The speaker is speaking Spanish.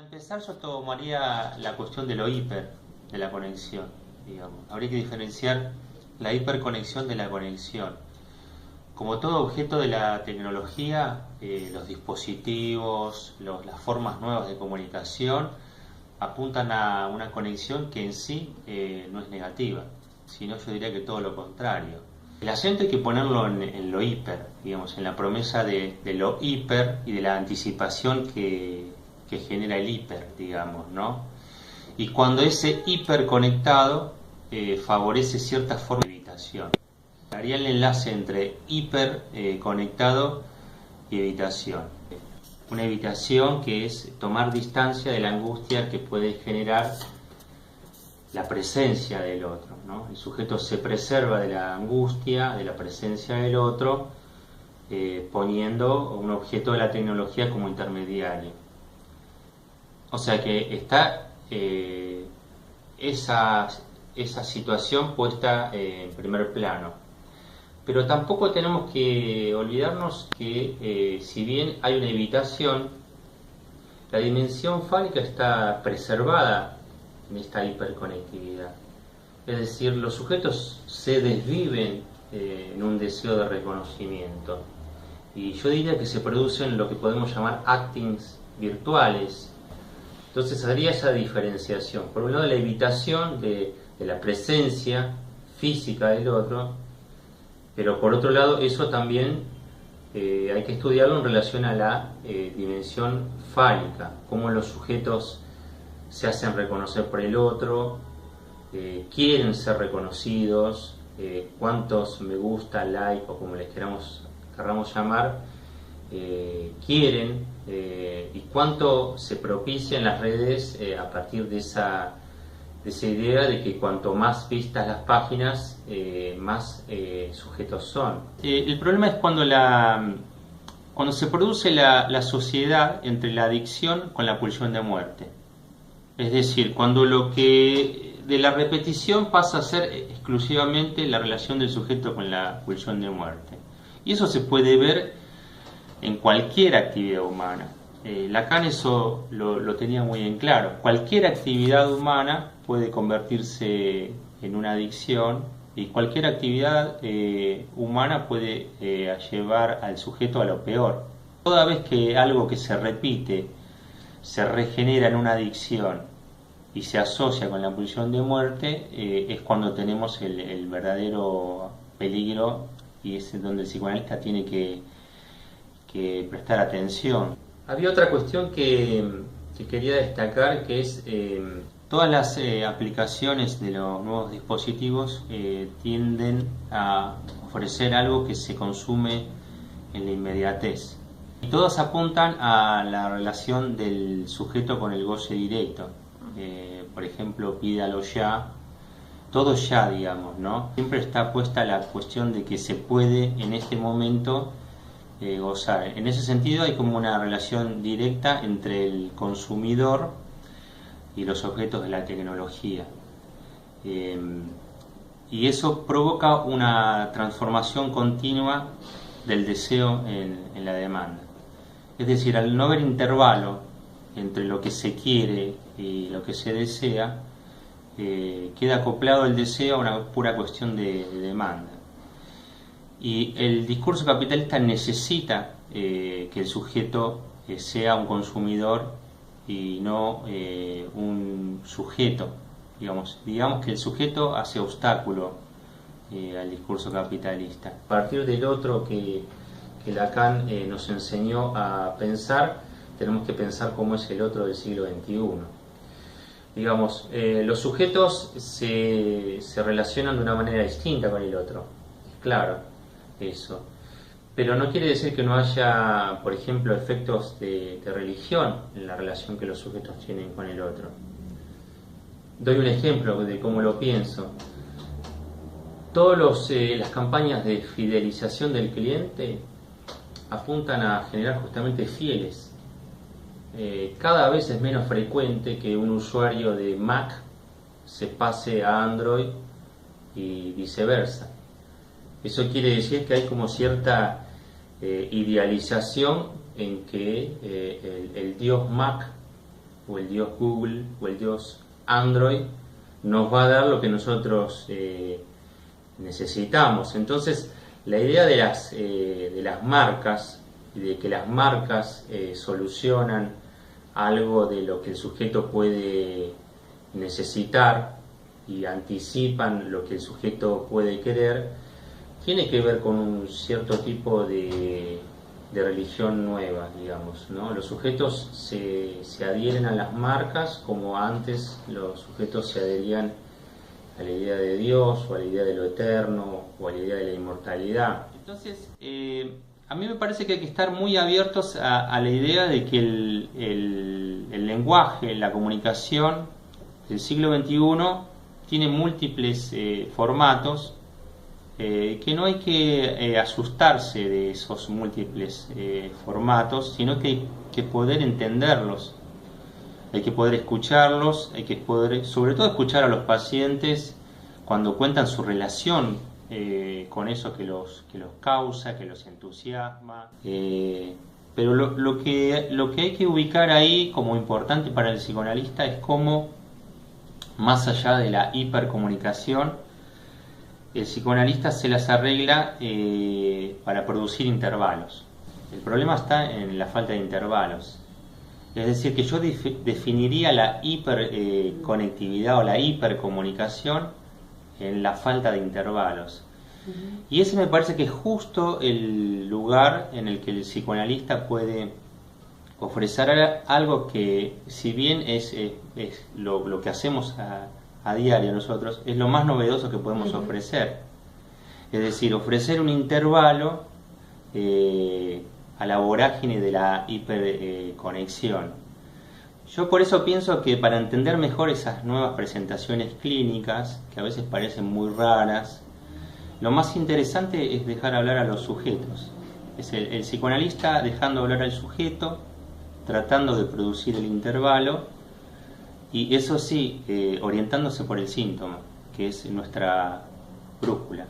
empezar, yo tomaría la cuestión de lo hiper, de la conexión, digamos. Habría que diferenciar la hiperconexión de la conexión. Como todo objeto de la tecnología, los dispositivos, las formas nuevas de comunicación apuntan a una conexión que en sí no es negativa, sino yo diría que todo lo contrario. El acento hay que ponerlo en lo hiper, digamos, en la promesa de lo hiper y de la anticipación que genera el hiper, digamos, ¿no? Y cuando ese hiper conectado favorece cierta forma de evitación. Haría el enlace entre hiper conectado y evitación. Una evitación que es tomar distancia de la angustia que puede generar la presencia del otro, ¿no? El sujeto se preserva de la angustia, de la presencia del otro, poniendo un objeto de la tecnología como intermediario. O sea que está esa situación puesta en primer plano. Pero tampoco tenemos que olvidarnos que si bien hay una evitación, la dimensión fálica está preservada en esta hiperconectividad. Es decir, los sujetos se desviven en un deseo de reconocimiento. Y yo diría que se producen lo que podemos llamar actings virtuales. Entonces haría esa diferenciación. Por un lado, la evitación de la presencia física del otro, pero por otro lado, eso también hay que estudiarlo en relación a la dimensión fálica, cómo los sujetos se hacen reconocer por el otro, quieren ser reconocidos, cuántos me gusta, like o como les queramos llamar, quieren, y cuánto se propicia en las redes a partir de esa idea de que cuanto más vistas las páginas, más sujetos son. El problema es cuando se produce la sociedad entre la adicción con la pulsión de muerte. Es decir, cuando lo que de la repetición pasa a ser exclusivamente la relación del sujeto con la pulsión de muerte. Y eso se puede ver en cualquier actividad humana. Lacan eso lo tenía muy en claro. Cualquier actividad humana puede convertirse en una adicción y cualquier actividad humana puede llevar al sujeto a lo peor. Toda vez que algo que se repite se regenera en una adicción y se asocia con la pulsión de muerte, es cuando tenemos el verdadero peligro, y es donde el psicoanalista tiene que prestar atención. Había otra cuestión que quería destacar, que es todas las aplicaciones de los nuevos dispositivos tienden a ofrecer algo que se consume en la inmediatez. Y todas apuntan a la relación del sujeto con el goce directo. Por ejemplo, pídalo ya, todo ya, digamos, ¿no? Siempre está puesta la cuestión de que se puede en este momento gozar. En ese sentido hay como una relación directa entre el consumidor y los objetos de la tecnología. Y eso provoca una transformación continua del deseo en la demanda. Es decir, al no haber intervalo entre lo que se quiere y lo que se desea, queda acoplado el deseo a una pura cuestión de demanda. Y el discurso capitalista necesita que el sujeto sea un consumidor y no un sujeto. Digamos que el sujeto hace obstáculo al discurso capitalista. A partir del otro que Lacan nos enseñó a pensar, tenemos que pensar cómo es el otro del siglo XXI. Digamos, los sujetos se relacionan de una manera distinta con el otro, claro, eso. Pero no quiere decir que no haya, por ejemplo, efectos de religión en la relación que los sujetos tienen con el otro. Doy un ejemplo de cómo lo pienso. Todas las campañas de fidelización del cliente apuntan a generar justamente fieles. Cada vez es menos frecuente que un usuario de Mac se pase a Android y viceversa. Eso quiere decir que hay como cierta idealización en que el dios Mac o el Dios Google o el Dios Android nos va a dar lo que nosotros necesitamos. Entonces, la idea de las marcas y de que las marcas solucionan algo de lo que el sujeto puede necesitar y anticipan lo que el sujeto puede querer, tiene que ver con un cierto tipo de religión nueva, digamos, ¿no? Los sujetos se adhieren a las marcas como antes los sujetos se adherían a la idea de Dios o a la idea de lo eterno o a la idea de la inmortalidad. Entonces, a mí me parece que hay que estar muy abiertos a la idea de que el lenguaje, la comunicación del siglo XXI tiene múltiples formatos, que no hay que asustarse de esos múltiples formatos, sino que hay que poder entenderlos, hay que poder escucharlos, hay que poder, sobre todo, escuchar a los pacientes cuando cuentan su relación con eso que los causa, que los entusiasma. Pero lo que hay que ubicar ahí como importante para el psicoanalista es cómo, más allá de la hipercomunicación, el psicoanalista se las arregla para producir intervalos. El problema está en la falta de intervalos. Es decir, que yo definiría la hiperconectividad o la hipercomunicación en la falta de intervalos. Y ese me parece que es justo el lugar en el que el psicoanalista puede ofrecer algo que, si bien es lo que hacemos a diario nosotros, es lo más novedoso que podemos ofrecer. Es decir, ofrecer un intervalo a la vorágine de la hiperconexión. Yo por eso pienso que para entender mejor esas nuevas presentaciones clínicas, que a veces parecen muy raras, lo más interesante es dejar hablar a los sujetos. Es el psicoanalista dejando hablar al sujeto, tratando de producir el intervalo, y eso sí, orientándose por el síntoma, que es nuestra brújula.